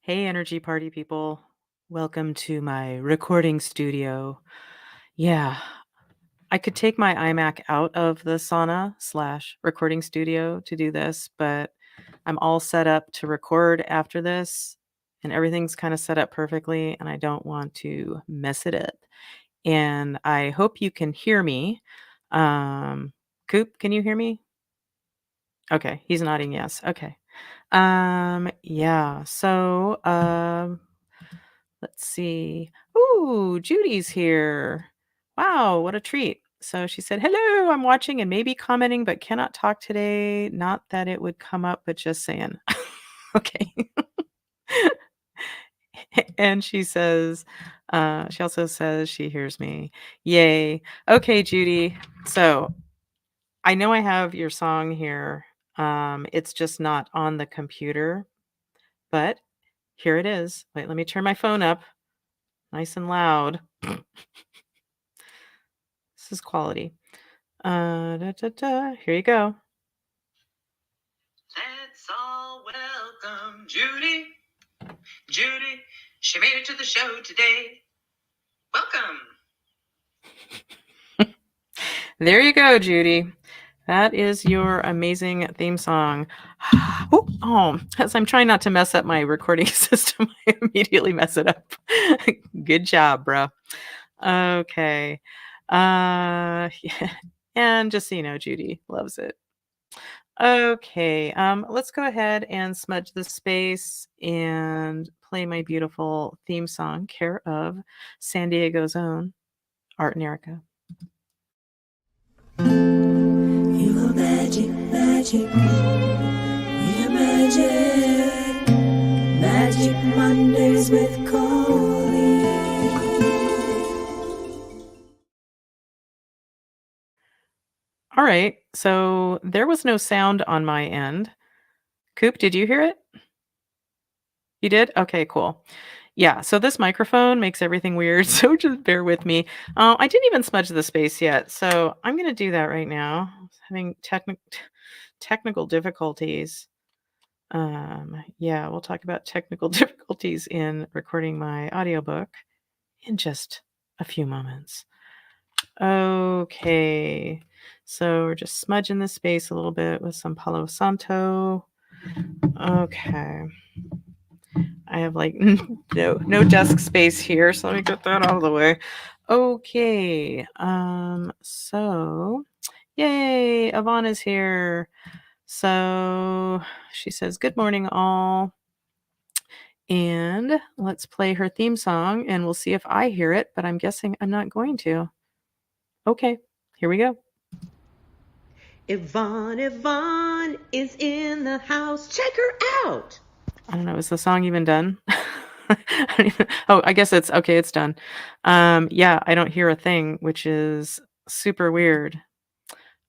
Hey, energy party people. Welcome to my recording studio. Yeah, I could take my iMac out of the sauna slash recording studio to do this, but I'm all set up to record after this, and everything's kind of set up perfectly, and I don't want to mess it up. And I hope you can hear me. Um, Coop, can you hear me? Okay, he's nodding yes. Okay. Yeah. Let's see. Ooh, Judy's here. Wow, what a treat. So she said, "Hello, I'm watching and maybe commenting, but cannot talk today. Not that it would come up, but just saying." Okay. And she also says she hears me. Yay. Okay, Judy. So I know I have your song here. It's just not on the computer, but here it is. Wait, let me turn my phone up nice and loud. This is quality. Here you go. Let's all welcome Judy. Judy, she made it to the show today. Welcome. There you go, Judy. That is your amazing theme song. As I'm trying not to mess up my recording system, I immediately mess it up. Good job, bro. Okay. Yeah. And just so you know, Judy loves it. Okay, let's go ahead and smudge the space and play my beautiful theme song, care of San Diego's own Art and Erica. You are magic, magic. We are magic. Magic Mondays with Colleen. All right, so there was no sound on my end. Coop, did you hear it? You did? Okay, cool. Yeah, so this microphone makes everything weird, so just bear with me. I didn't even smudge the space yet, so I'm gonna do that right now. Having technical difficulties. Yeah, we'll talk about technical difficulties in recording my audiobook in just a few moments. Okay, so we're just smudging the space a little bit with some Palo Santo. Okay. I have like no desk space here, so let me get that out of the way. Okay. So yay, Yvonne is here. So she says, "Good morning, all." And let's play her theme song and we'll see if I hear it, but I'm guessing I'm not going to. Okay, here we go. Yvonne is in the house. Check her out. I don't know. Is the song even done? I guess it's okay. It's done. Yeah, I don't hear a thing, which is super weird.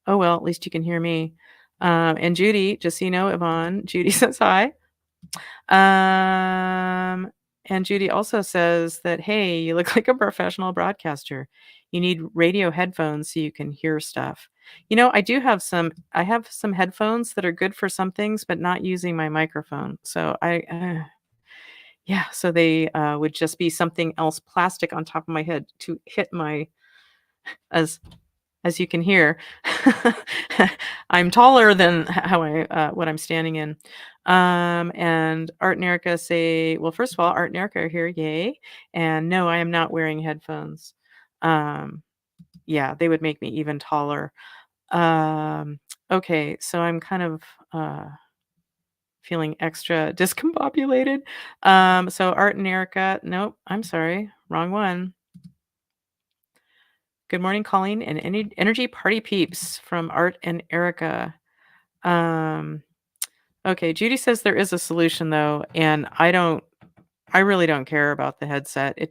Oh, well, at least you can hear me. And Judy, just so you know, Yvonne, Judy says hi. And Judy also says that, hey, you look like a professional broadcaster. You need radio headphones so you can hear stuff. You know, I have some headphones that are good for some things, but not using my microphone. So yeah, so they would just be something else plastic on top of my head to hit my, as as you can hear, I'm taller than how what I'm standing in. And Art and Erica say, well, first of all, Art and Erica are here, yay. And no, I am not wearing headphones. Yeah, they would make me even taller. Okay, so I'm kind of feeling extra discombobulated. So Art and Erica, nope, I'm sorry, wrong one. Good morning, Colleen and energy party peeps from Art and Erica. Okay, Judy says there is a solution though, and I really don't care about the headset. I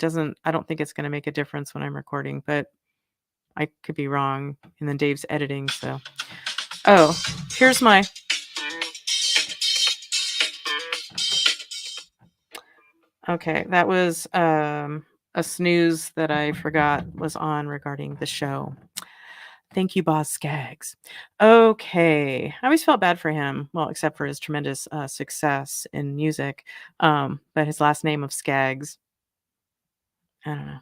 don't think it's going to make a difference when I'm recording, but I could be wrong. And then Dave's editing, so. Oh, here's my. Okay, that was a snooze that I forgot was on regarding the show. Thank you, Boz Scaggs. Okay. I always felt bad for him. Well, except for his tremendous success in music. But his last name of Skaggs, I don't know.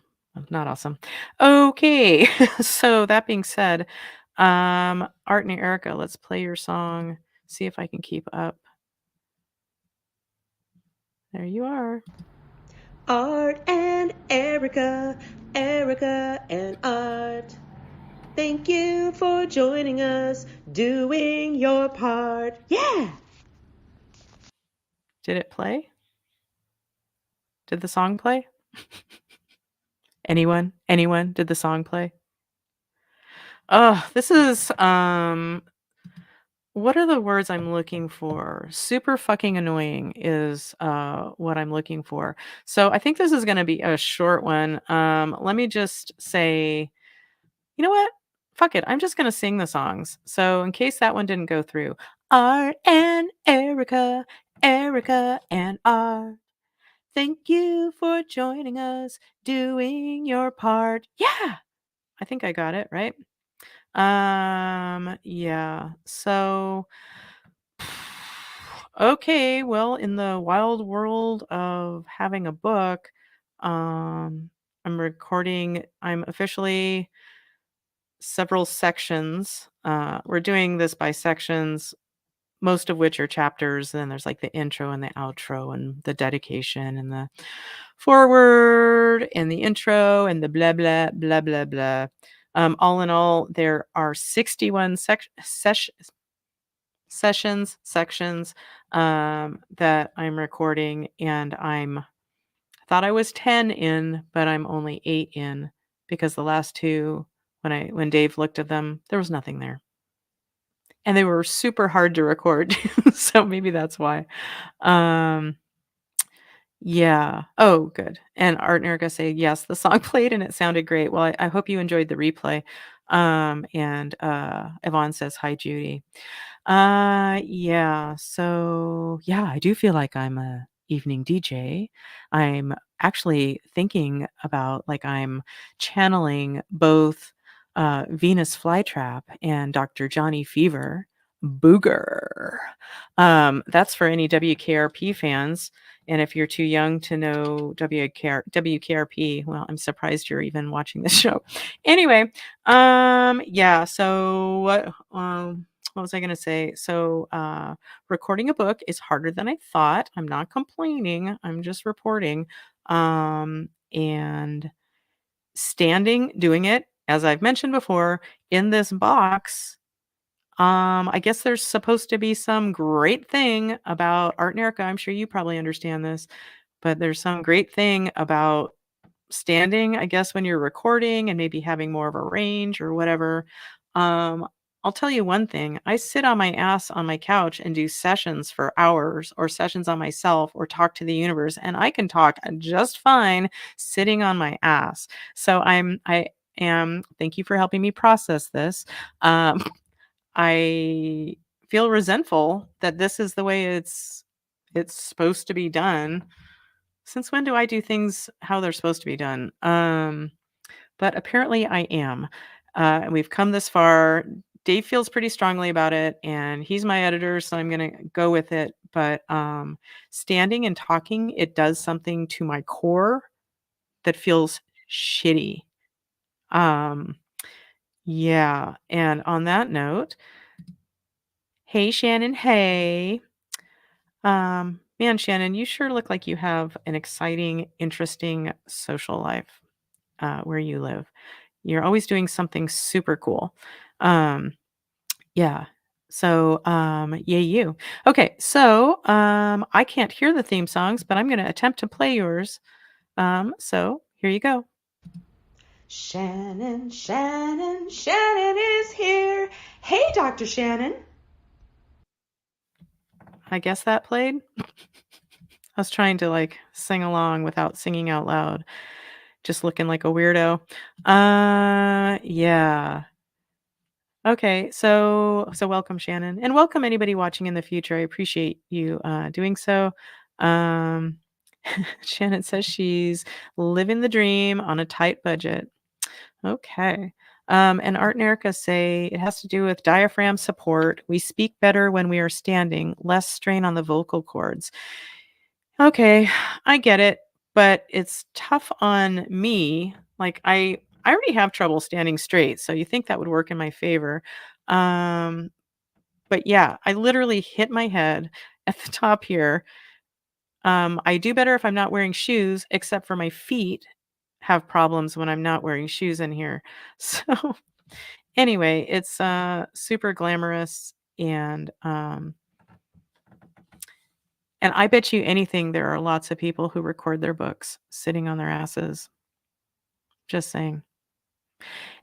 Not awesome. Okay. So that being said, Art and Erica, let's play your song. See if I can keep up. There you are. Art and Erica, Erica and Art. Thank you for joining us, doing your part. Yeah! Did it play? Did the song play? Anyone? Anyone? Did the song play? Oh, this is what are the words I'm looking for? Super fucking annoying is what I'm looking for. So I think this is going to be a short one. Let me just say, you know what? Fuck it. I'm just going to sing the songs. So in case that one didn't go through, Art and Erica, Erica and Art. Thank you for joining us, doing your part. Yeah, I think I got it right. Yeah. So okay, well, in the wild world of having a book, I'm officially several sections. We're doing this by sections, most of which are chapters. And then there's like the intro and the outro and the dedication and the forward and the intro and the blah, blah, blah, blah, blah. All in all, there are 61 sections that I'm recording, and I thought I was 10 in, but I'm only 8 in because the last two, when Dave looked at them, there was nothing there. And they were super hard to record. So maybe that's why. Um yeah. Oh, good. And Art and Erica say, yes, the song played and it sounded great. Well, I hope you enjoyed the replay. And Yvonne says, hi, Judy. Yeah. So, yeah, I do feel like I'm a evening DJ. I'm actually thinking about like I'm channeling both Venus Flytrap and Dr. Johnny Fever Booger. That's for any WKRP fans. And if you're too young to know WKRP, well, I'm surprised you're even watching this show. Anyway, yeah. So what was I going to say? So, recording a book is harder than I thought. I'm not complaining. I'm just reporting. And doing it, as I've mentioned before, in this box. I guess there's supposed to be some great thing about Art and Erica. I'm sure you probably understand this, but there's some great thing about standing, I guess, when you're recording and maybe having more of a range or whatever. I'll tell you one thing. I sit on my ass on my couch and do sessions for hours or sessions on myself or talk to the universe, and I can talk just fine sitting on my ass. So thank you for helping me process this. I feel resentful that this is the way it's supposed to be done. Since when do I do things how they're supposed to be done? But apparently I am. And we've come this far. Dave feels pretty strongly about it, and he's my editor, so I'm gonna go with it. But standing and talking, it does something to my core that feels shitty. Um, yeah. And on that note, hey Shannon, hey. Man, Shannon, you sure look like you have an exciting, interesting social life where you live. You're always doing something super cool. Yeah. So, yay you. Okay, so I can't hear the theme songs, but I'm going to attempt to play yours. So here you go. Shannon, Shannon, Shannon is here. Hey, Dr. Shannon. I guess that played. I was trying to like sing along without singing out loud, just looking like a weirdo. Yeah. Okay, so welcome, Shannon, and welcome anybody watching in the future. I appreciate you doing so. Um, Shannon says she's living the dream on a tight budget. Okay. And Art and Erica say it has to do with diaphragm support. We speak better when we are standing, less strain on the vocal cords. Okay, I get it, but it's tough on me. Like I already have trouble standing straight, so you think that would work in my favor. Um, but yeah, I literally hit my head at the top here. I do better if I'm not wearing shoes, except for my feet have problems when I'm not wearing shoes in here. So anyway, it's super glamorous and I bet you anything there are lots of people who record their books sitting on their asses. Just saying.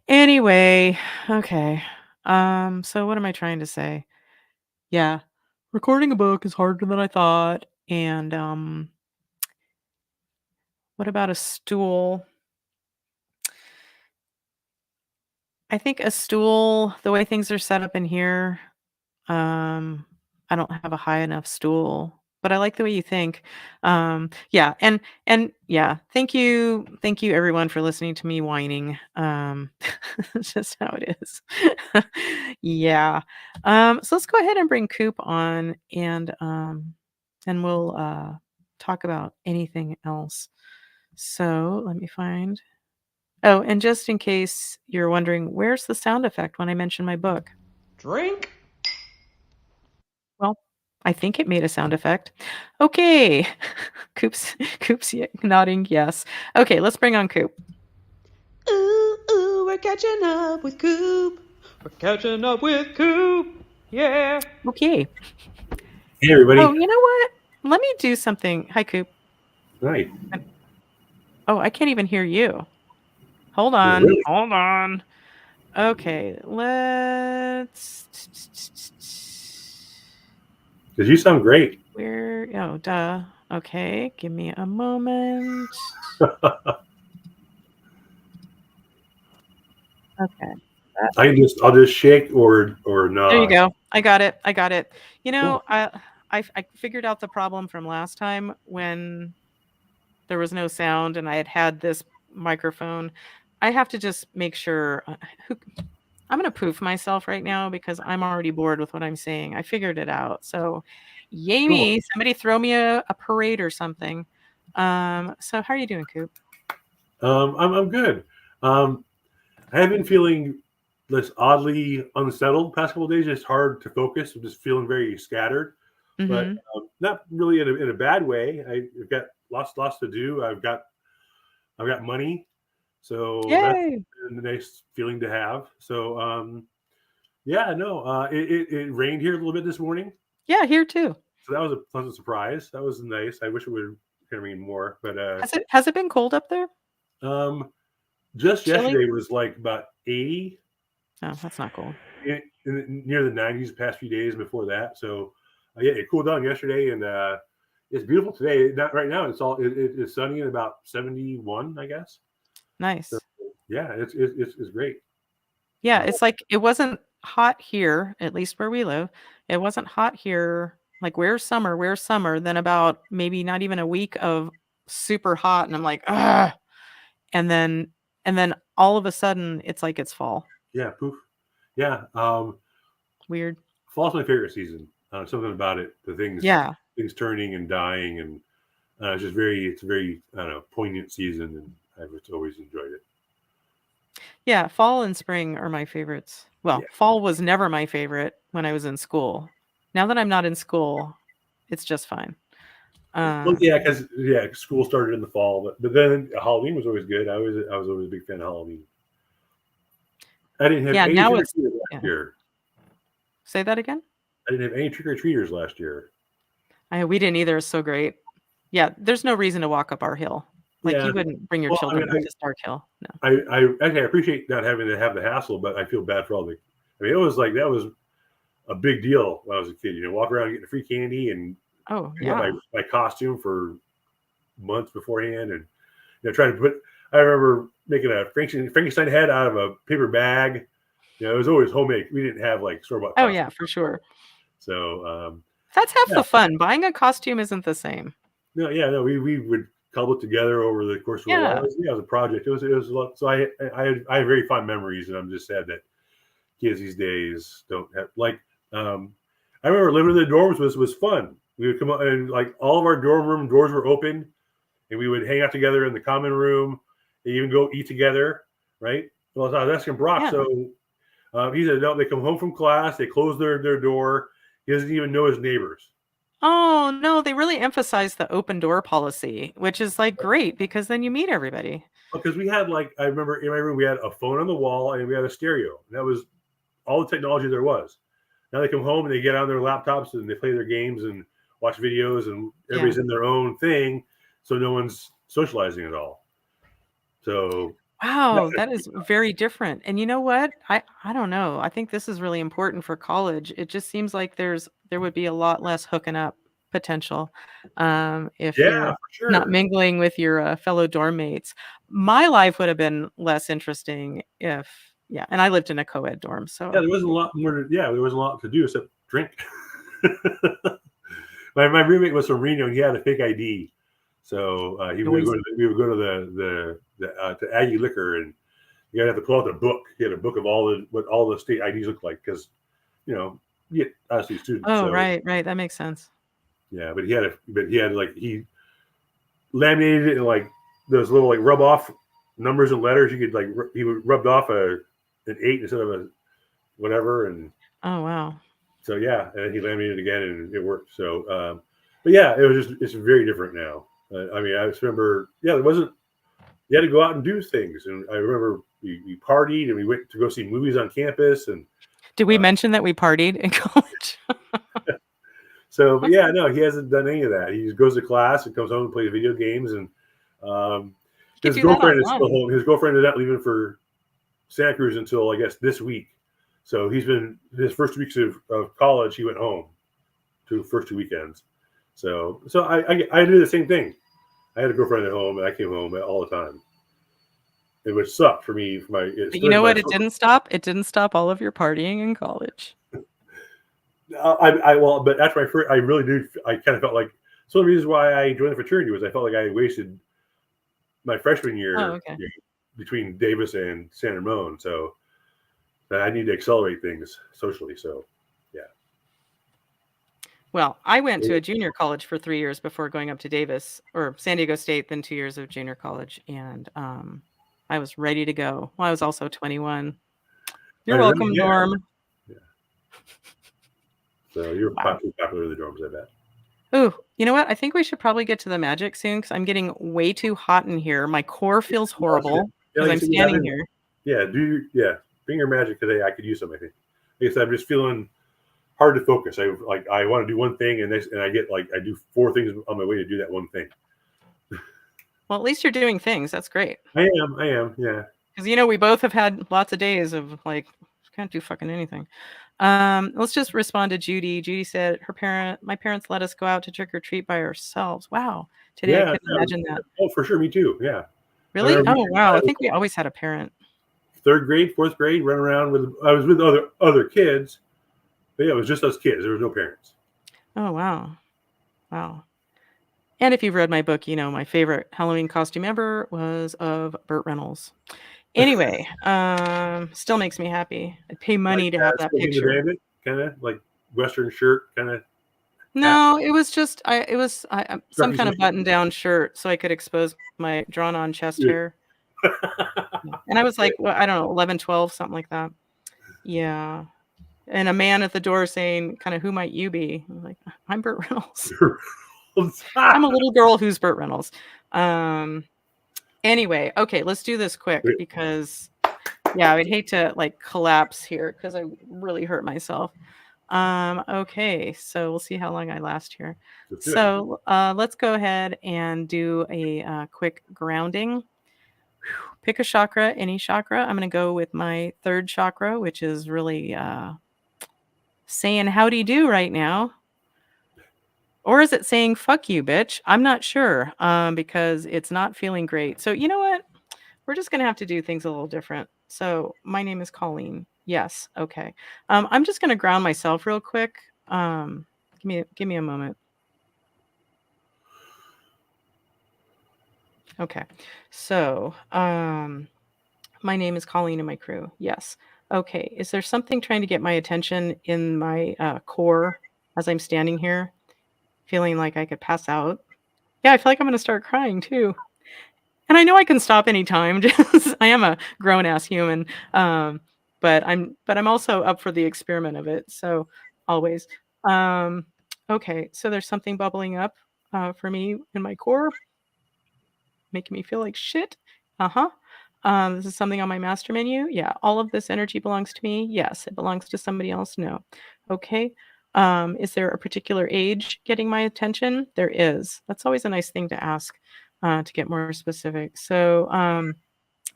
Anyway, okay. So what am I trying to say? Yeah. Recording a book is harder than I thought. And what about a stool? I think a stool, the way things are set up in here, um, I don't have a high enough stool, but I like the way you think. Yeah, and yeah, thank you everyone for listening to me whining. It's just how it is. Yeah. So let's go ahead and bring Coop on and we'll talk about anything else. So let me find. Oh, and just in case you're wondering, where's the sound effect when I mention my book? Drink. Well, I think it made a sound effect. Okay. Coop's nodding yes. Okay, let's bring on Coop. Ooh, ooh, we're catching up with Coop. We're catching up with Coop. Yeah. Okay. Hey, everybody. Oh, you know what? Let me do something. Hi, Coop. Hi. Oh, I can't even hear you. Hold Oh, on. really? Hold on. Okay, let's. Because you sound great. Where? Oh, duh. Okay, give me a moment. Okay. I'll just shake or nod. There you go. I got it. I got it. You know, Cool. I figured out the problem from last time when there was no sound and I had this microphone. I have to just make sure I'm going to poof myself right now because I'm already bored with what I'm saying. I figured it out. So, yay Cool. me. Somebody throw me a parade or something. So how are you doing, Coop? I'm good. I have been feeling this oddly unsettled past couple of days. It's hard to focus. I'm just feeling very scattered, but Mhm. not really in a bad way. I've got lots to do. I've got money, so that's Yay. a nice feeling to have. So yeah, no, it rained here a little bit this morning. Yeah, here too. So that was a pleasant surprise. That was nice. I wish it would kind of rain more, but Has it been cold up there? um, just Chilly? yesterday was like about 80 Oh, that's not cold. near the 90s the past few days before that. So yeah, it cooled down yesterday, and it's beautiful today. Not right now. It's sunny and about 71, I guess. So Nice. yeah, it's great. Yeah, Uh, it's like it wasn't hot here, at least where we live. It wasn't hot here. Like, where's summer? Where's summer? Then about maybe not even a week of super hot, and I'm like, ah. And then all of a sudden, it's like it's fall. yeah, poof. Yeah, Weird. fall's my favorite season. Something about it, the Yeah. things turning and dying, and it's a very I don't know poignant season, and I've just always enjoyed it. Yeah, fall and spring are my favorites. Well, Yeah. fall was never my favorite when I was in school. Now that I'm not in school, it's just fine. Well, Um, yeah, because school started in the fall, but then Halloween was always good. I was always a big fan of Halloween. I didn't have yeah, any now trick or it's treaters yeah. last year. Say that again? I didn't have any trick or treaters last year. We didn't either. It's so great. Yeah, there's no reason to walk up our hill. Like, Yeah. you wouldn't bring your Well, children up to Stark Hill. No. I appreciate not having to have the hassle, but I feel bad for all the. I mean, it was like that was a big deal when I was a kid. You know, walk around getting free candy and Oh, pick out yeah. my costume for months beforehand, and trying to put. I remember making a Frankenstein head out of a paper bag. You know, it was always homemade. We didn't have like store bought Oh, costumes. yeah, for sure. So That's half yeah, the fun. Buying a costume isn't the same. no, we would cobbled together over the course of a while. Yeah. It was a project. It was a lot. So I have very fond memories, and I'm just sad that kids these days don't have like. I remember living in the dorms was fun. We would come up and like all of our dorm room doors were open, and we would hang out together in the common room, and even go eat together, right? Well, I was asking Brock, Yeah. so he said no. They come home from class, they close their door. He doesn't even know his neighbors. Oh, no, they really emphasize the open door policy, which is like great because then you meet everybody. Because we had like I remember in my room we had a phone on the wall and we had a stereo. And that was all the technology there was. Now they come home and they get on their laptops and they play their games and watch videos and everybody's in their own thing, so no one's socializing at all. So Wow, that is very different. And you know what? I don't know. I think this is really important for college. It just seems like there would be a lot less hooking up potential if yeah, you're for sure. not mingling with your fellow dorm mates. My life would have been less interesting if, yeah, and I lived in a co-ed dorm, so Yeah, there wasn't a lot more. There wasn't a lot to do except drink. my roommate was from Reno and he had a fake ID, so we would go to to Aggie Liquor and you gotta have to pull out the book. He had a book of what all the state IDs look like because you get obviously students. Oh, so, right, that makes sense. Yeah, but he laminated it in like those little like rub off numbers and letters. You could like he rubbed off an 8 instead of a whatever, and Oh, wow. so yeah, and he laminated it again and it worked. So, but yeah, it's very different now. I mean, I just remember, there wasn't. You had to go out and do things, and I remember we partied and we went to go see movies on campus. And Did we mention that we partied in college? so, but yeah, no, he hasn't done any of that. He just goes to class and comes home and plays video games. And his girlfriend is still home. His girlfriend is not leaving for Santa Cruz until I guess this week. So he's been his first weeks of college. He went home to the first 2 weekends. So I did the same thing. I had a girlfriend at home, and I came home all the time. It would suck for me. But you know what? It didn't stop. It didn't stop all of your partying in college. But after my first, I really do. I kind of felt like some of the reasons why I joined the fraternity was I felt like I wasted my freshman year between Davis and San Ramon. So I need to accelerate things socially. So yeah. Well, I went to a junior college for 3 years before going up to Davis or San Diego State, then 2 years of junior college, and I was ready to go. Well, I was also 21. You're welcome, dorm. Yeah. So you're popular in the dorms, I bet. Ooh, you know what? I think we should probably get to the magic soon because I'm getting way too hot in here. My core feels horrible because I'm standing here. Yeah, bring your magic today. I could use some, I think. I guess I'm just feeling hard to focus. I want to do one thing and I get I do 4 things on my way to do that one thing. Well, at least you're doing things. That's great. I am, yeah. Because we both have had lots of days of can't do fucking anything. Let's just respond to Judy. Judy said my parents let us go out to trick or treat by ourselves. Wow. Today I couldn't imagine that. Oh, for sure, me too. Yeah. Really? Oh wow. I think we always had a parent. 3rd grade, 4th grade, run around I was with other kids. But yeah, it was just us kids. There was no parents. Oh wow. Wow. And if you've read my book, my favorite Halloween costume ever was of Burt Reynolds. Anyway, still makes me happy. I'd pay money to have that picture. Kind of like Western shirt, kind of. No, it was just some kind of button-down shirt so I could expose my drawn-on chest hair. And I was like, I don't know, 11, 12, something like that. Yeah. And a man at the door saying, kind of, who might you be? I'm like, I'm Burt Reynolds. I'm a little girl who's Burt Reynolds. Anyway, okay, let's do this quick because, I would hate to collapse here because I really hurt myself. Okay, so we'll see how long I last here. So let's go ahead and do a quick grounding. Pick a chakra, any chakra. I'm going to go with my 3rd chakra, which is really saying howdy do right now. Or is it saying fuck you, bitch? I'm not sure because it's not feeling great. So you know what? We're just going to have to do things a little different. So my name is Colleen. Yes. Okay. I'm just going to ground myself real quick. Give me a moment. Okay. So, my name is Colleen and my crew. Yes. Okay. Is there something trying to get my attention in my core as I'm standing here, feeling like I could pass out? Yeah, I feel like I'm going to start crying too. And I know I can stop anytime. Just I am a grown ass human, but I'm also up for the experiment of it. So always. Um, okay, so there's something bubbling up for me in my core, making me feel like shit. Uh huh. This is something on my master menu. Yeah, all of this energy belongs to me. Yes, it belongs to somebody else. No. Okay. Is there a particular age getting my attention? There is. That's always a nice thing to ask to get more specific. So,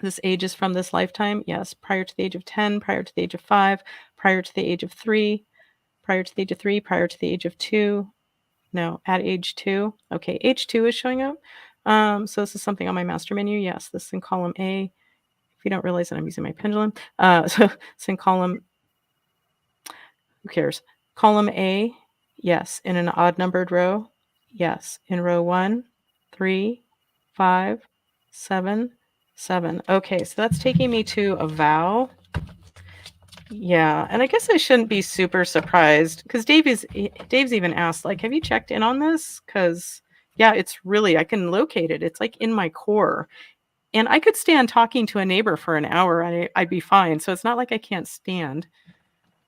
this age is from this lifetime. Yes. Prior to the age of 10, prior to the age of 5, prior to the age of 3, prior to the age of 3, prior to the age of 2. No, at age 2. Okay, age 2 is showing up. So this is something on my master menu. Yes, this is in column A. If you don't realize that I'm using my pendulum, so it's in column, who cares? Column A, yes. In an odd numbered row, yes. In row 1, 3, 5, 7, 7. Okay, so that's taking me to a vow. Yeah, and I guess I shouldn't be super surprised because Dave's even asked, like, have you checked in on this? Because yeah, it's really I can locate it. It's like in my core. And I could stand talking to a neighbor for an hour and I'd be fine. So it's not like I can't stand.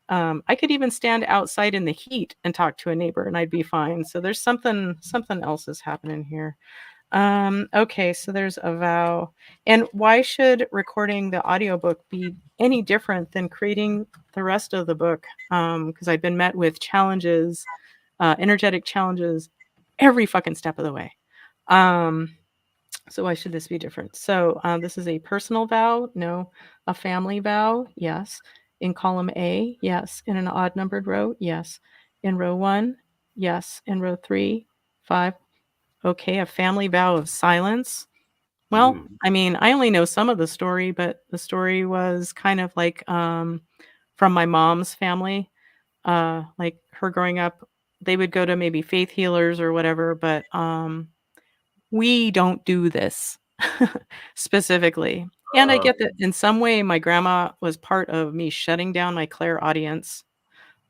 I could even stand outside in the heat and talk to a neighbor and I'd be fine. So there's something else is happening here. Okay, so there's a vow. And why should recording the audiobook be any different than creating the rest of the book? Because I've been met with challenges, energetic challenges every fucking step of the way. So why should this be different? So this is a personal vow. No. A family vow. Yes. In column A. Yes. In an odd numbered row. Yes. In row 1. Yes. In row 3, 5. Okay. A family vow of silence. Well, Mm. I mean, I only know some of the story, but the story was kind of like from my mom's family. Like her growing up, they would go to maybe faith healers or whatever, but we don't do this specifically. And I get that in some way my grandma was part of me shutting down my clairaudience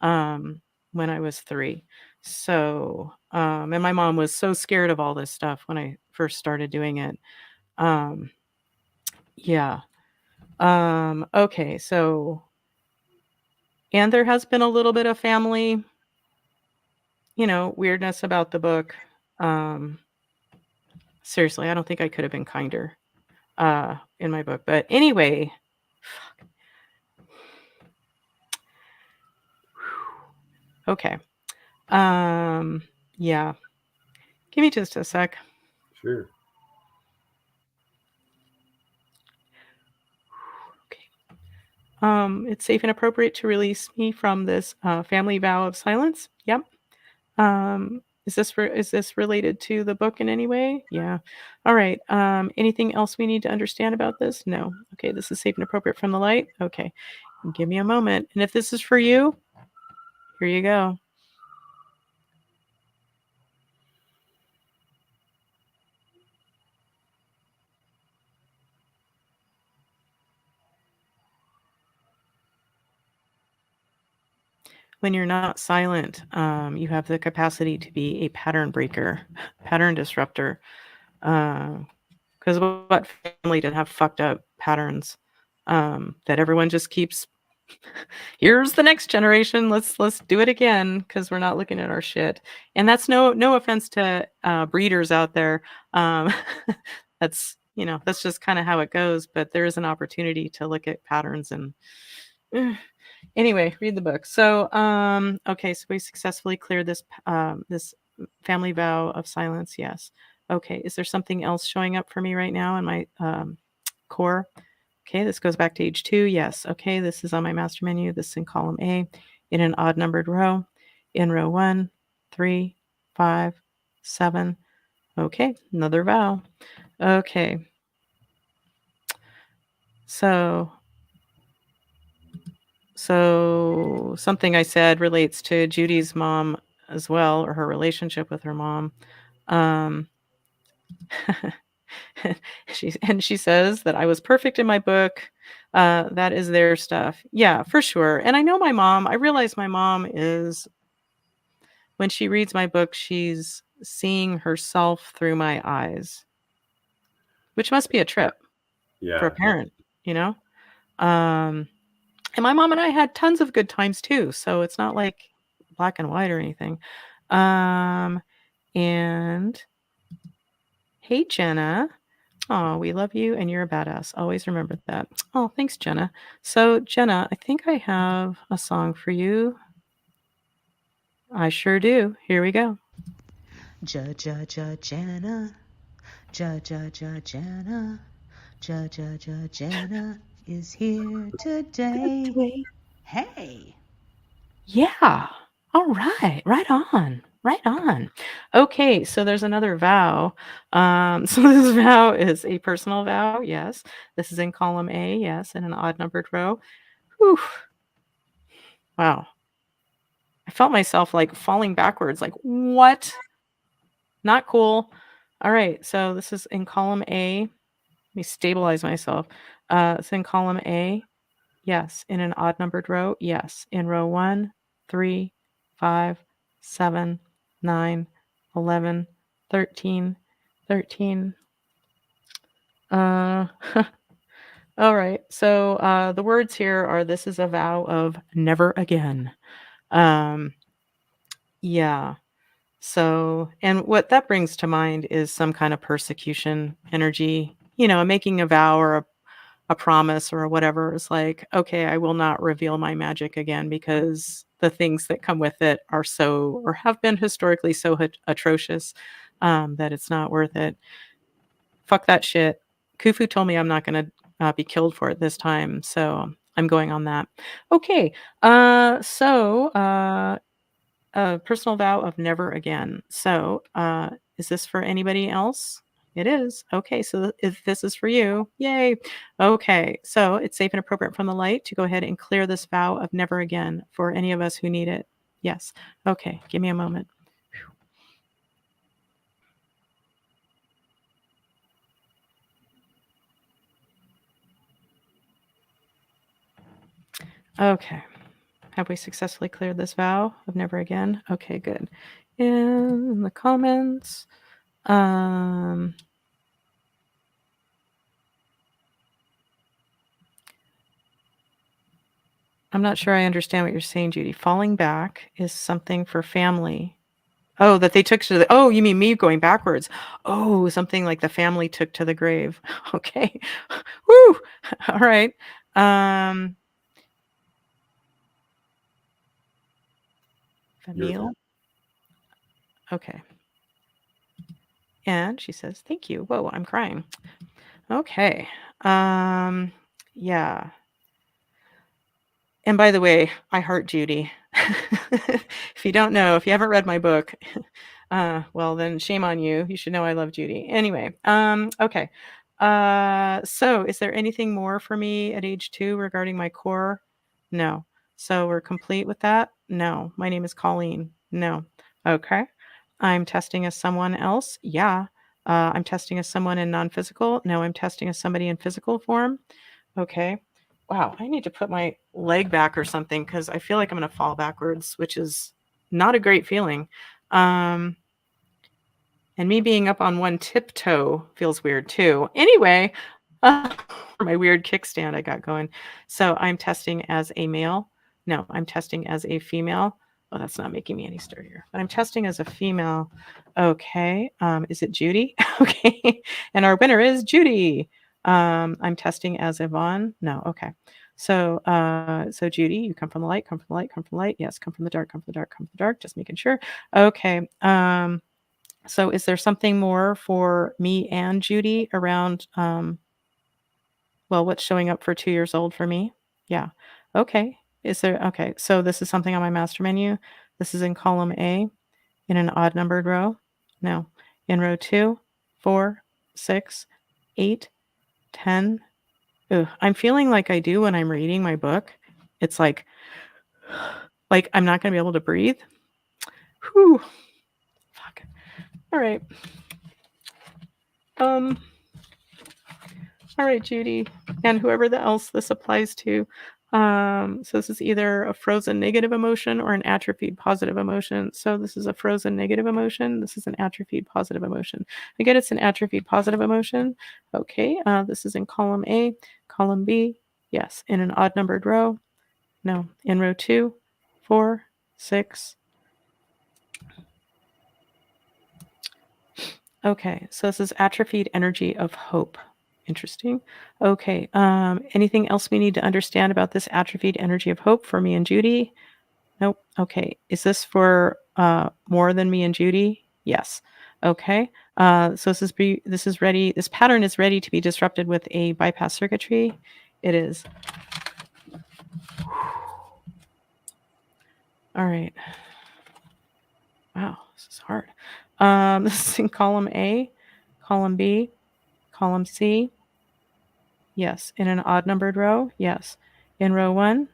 when I was 3. So, and my mom was so scared of all this stuff when I first started doing it. Um, yeah. Okay, so and there has been a little bit of family, weirdness about the book. Um, seriously, I don't think I could have been kinder in my book. But anyway, okay. Yeah. Give me just a sec. Sure. Okay. It's safe and appropriate to release me from this family vow of silence. Yep. Is this related to the book in any way? Yeah. All right. Anything else we need to understand about this? No. Okay. This is safe and appropriate from the light. Okay. Give me a moment. And if this is for you, here you go. When you're not silent, you have the capacity to be a pattern breaker, pattern disruptor. Because what family didn't have fucked up patterns that everyone just keeps? Here's the next generation. Let's do it again because we're not looking at our shit. And that's no offense to breeders out there. That's just kind of how it goes. But there is an opportunity to look at patterns and. Anyway, read the book. So, okay, so we successfully cleared this family vow of silence. Yes. Okay. Is there something else showing up for me right now in my core? Okay, this goes back to age 2. Yes. Okay, this is on my master menu. This is in column A, in an odd numbered row, in row 1, 3, 5, 7. Okay, another vow. Okay. So something I said relates to Judy's mom as well, or her relationship with her mom. She says that I was perfect in my book. That is their stuff. Yeah, for sure. And I know my mom, I realize my mom is, when she reads my book, she's seeing herself through my eyes, which must be a trip for a Yeah. parent, you know? Um, and my mom and I had tons of good times too, so it's not like black and white or anything. And hey, Jenna. Oh, we love you and you're a badass. Always remember that. Oh, thanks, Jenna. So, Jenna, I think I have a song for you. I sure do. Here we go. Jana, Jana, Jana is here today. Hey. Yeah. All right. Right on. Right on. Okay, so there's another vow. So this vow is a personal vow. Yes. This is in column A. Yes, in an odd numbered row. Whew. Wow. I felt myself like falling backwards. Like, what? Not cool. All right. So this is in column A. Let me stabilize myself. It's in column A. Yes. In an odd numbered row. Yes. In row 1, 3, 5, 7, 9, 11, 13, 13. All right. So the words here are, this is a vow of never again. Yeah. So, and what that brings to mind is some kind of persecution energy, making a vow or a promise or whatever. Is like, okay, I will not reveal my magic again because the things that come with it are so, or have been historically so atrocious, that it's not worth it. Fuck that shit. Khufu told me I'm not going to be killed for it this time. So I'm going on that. Okay. A personal vow of never again. So, is this for anybody else? It is. Okay, so if this is for you, yay. Okay, so it's safe and appropriate from the light to go ahead and clear this vow of never again for any of us who need it. Yes. Okay, give me a moment. Okay. Have we successfully cleared this vow of never again? Okay, good. In the comments, I'm not sure I understand what you're saying, Judy. Falling back is something for family. Oh, that they took to the, oh, you mean me going backwards? Oh, something like the family took to the grave. Okay. Woo. All right. Famille. Okay. And she says, thank you. Whoa, I'm crying. Okay. Yeah. And by the way, I heart Judy. If you don't know, if you haven't read my book, well, then shame on you. You should know I love Judy. Anyway, okay. So is there anything more for me at age 2 regarding my core? No. So we're complete with that? No. My name is Colleen. No. Okay. I'm testing as someone else? Yeah. I'm testing as someone in non-physical? No, I'm testing as somebody in physical form. Okay. Wow, I need to put my leg back or something because I feel like I'm going to fall backwards, which is not a great feeling. And me being up on one tiptoe feels weird too. Anyway, my weird kickstand I got going. So I'm testing as a male. No, I'm testing as a female. Oh, that's not making me any sturdier. But I'm testing as a female. Okay. Is it Judy? Okay. And our winner is Judy. I'm testing as Yvonne. No. Okay. So Judy, you come from the light, come from the light, come from the light. Yes, come from the dark, come from the dark, come from the dark. Just making sure. Okay. So is there something more for me and Judy around, well, what's showing up for 2 years old for me? Yeah. Okay. Okay. So this is something on my master menu. This is in column A in an odd numbered row. No. In row 2, 4, 6, 8, 10. Ugh, I'm feeling like I do when I'm reading my book. It's like I'm not going to be able to breathe. Whew. Fuck. All right. All right, Judy, and whoever else this applies to. So this is either a frozen negative emotion or an atrophied positive emotion. So this is a frozen negative emotion. This is an atrophied positive emotion. Again, it's an atrophied positive emotion. Okay, this is in column A. Column B, yes, in an odd numbered row. No, in row 2, 4, 6. Okay, so this is atrophied energy of hope. Interesting. Okay, anything else we need to understand about this atrophied energy of hope for me and Judy? Nope. Okay, is this for more than me and Judy? Yes. Okay, so this is ready. This pattern is ready to be disrupted with a bypass circuitry. It is. All right. Wow, this is hard. This is in column A, column B, column C. Yes. In an odd numbered row? Yes. In row 1?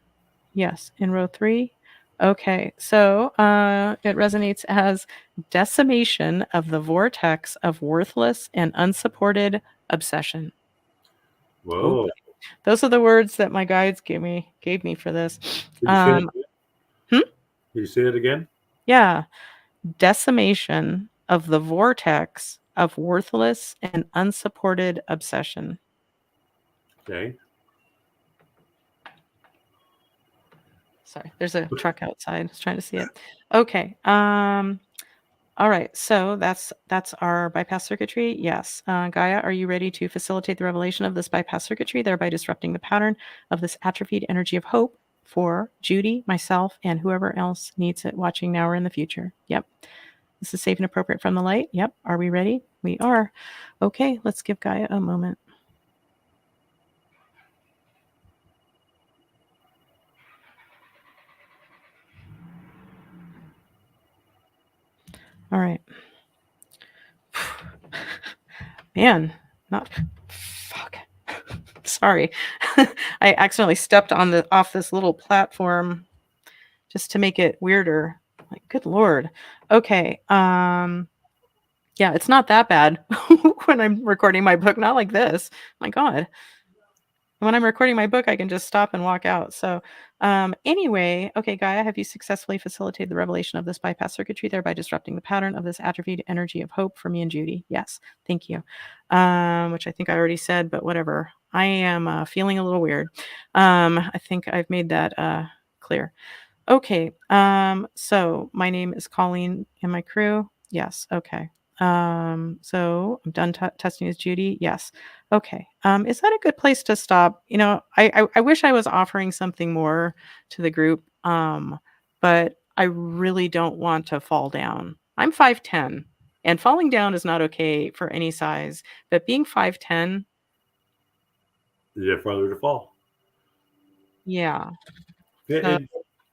Yes. In row 3? Okay. So it resonates as decimation of the vortex of worthless and unsupported obsession. Whoa. Okay. Those are the words that my guides gave me for this. Did you say it again? Did you say it again? Yeah. Decimation of the vortex of worthless and unsupported obsession. Okay. Sorry, there's a truck outside. I was trying to see it. Okay. All right. So that's our bypass circuitry. Yes. Gaia, are you ready to facilitate the revelation of this bypass circuitry, thereby disrupting the pattern of this atrophied energy of hope for Judy, myself, and whoever else needs it watching now or in the future? Yep. This is safe and appropriate from the light. Yep. Are we ready? We are. Okay. Let's give Gaia a moment. All right. Man, not fuck. Sorry. I accidentally stepped on off this little platform just to make it weirder. Like, good Lord. Okay. Yeah, it's not that bad when I'm recording my book. Not like this. My God. When I'm recording my book, I can just stop and walk out. So anyway, okay, Gaia, have you successfully facilitated the revelation of this bypass circuitry, thereby disrupting the pattern of this atrophied energy of hope for me and Judy? Yes, thank you. Which I think I already said, but whatever. I am feeling a little weird. I think I've made that clear. Okay, so my name is Colleen and my crew. Yes, okay. So I'm done testing as Judy. Yes. Okay. Is that a good place to stop? You know, I wish I was offering something more to the group, but I really don't want to fall down. I'm 5'10", and falling down is not okay for any size, but being 5'10", is it farther to fall? Yeah.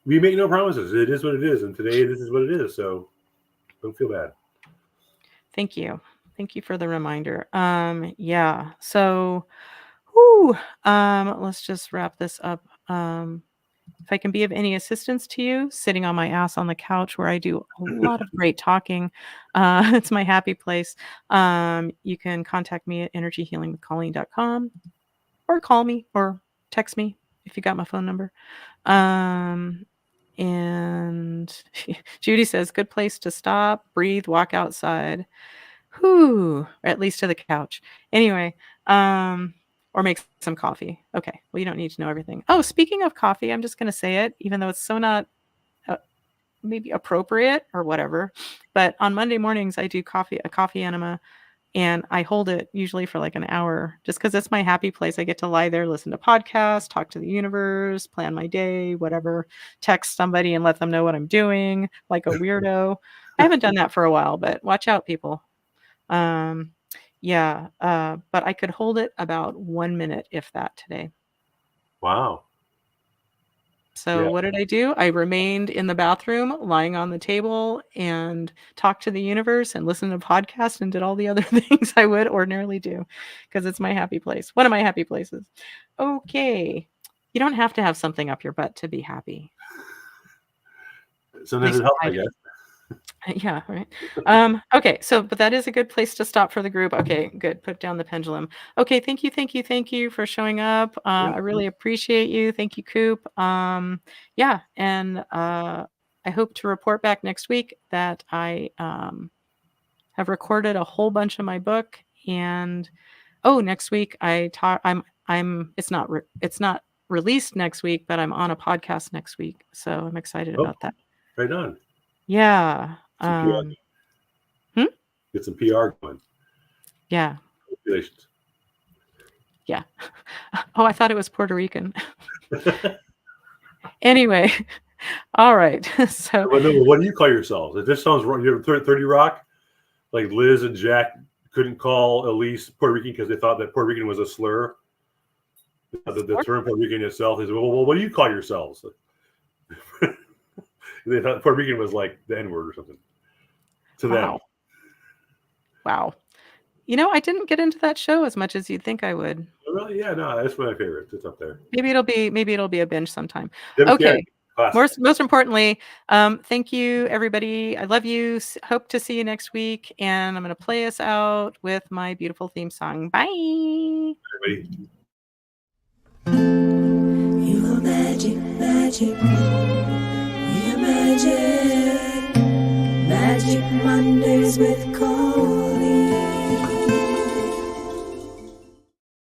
We make no promises. It is what it is, and today this is what it is. So don't feel bad. Thank you. Thank you for the reminder. Yeah. So, let's just wrap this up. If I can be of any assistance to you, sitting on my ass on the couch where I do a lot of great talking, it's my happy place. You can contact me at energyhealingwithcolleen.com or call me or text me if you got my phone number. And Judy says, good place to stop, breathe, walk outside. Whew, or at least to the couch. Anyway, or make some coffee. Okay, well, you don't need to know everything. Oh, speaking of coffee, I'm just going to say it, even though it's so not maybe appropriate or whatever. But on Monday mornings, I do a coffee enema, and I hold it usually for like an hour just because it's my happy place. I get to lie there, listen to podcasts, talk to the universe, plan my day, whatever, text somebody and let them know what I'm doing like a weirdo. I haven't done that for a while, but watch out, people. But I could hold it about 1 minute, if that, today. Wow. So what did I do? I remained in the bathroom, lying on the table, and talked to the universe and listened to podcasts and did all the other things I would ordinarily do because it's my happy place. One of my happy places. Okay. You don't have to have something up your butt to be happy. Sometimes it helps, I guess. Yeah, right. Okay, so but that is a good place to stop for the group. Okay, good. Put down the pendulum. Okay, thank you for showing up. I really appreciate you. Thank you, Coop. Yeah, and I hope to report back next week that I have recorded a whole bunch of my book. And next week it's not released next week, but I'm on a podcast next week, so I'm excited about that. Right on. Yeah. Get some PR going. Yeah. Congratulations. Yeah. Oh, I thought it was Puerto Rican. Anyway, all right. So, what do you call yourselves? If this sounds wrong, you have 30 Rock, like Liz and Jack couldn't call Elise Puerto Rican because they thought that Puerto Rican was a slur. The term Puerto Rican itself is, well, what do you call yourselves? They thought Puerto Rican was like the N-word or something to them. Wow. I didn't get into that show as much as you'd think I would. Really? Yeah, no, that's one of my favorites. It's up there. Maybe it'll be a binge sometime. Okay. Most importantly, thank you, everybody. I love you. Hope to see you next week. And I'm going to play us out with my beautiful theme song. Bye. Everybody. You are magic, magic. We are magic. Magic Mondays with Cole.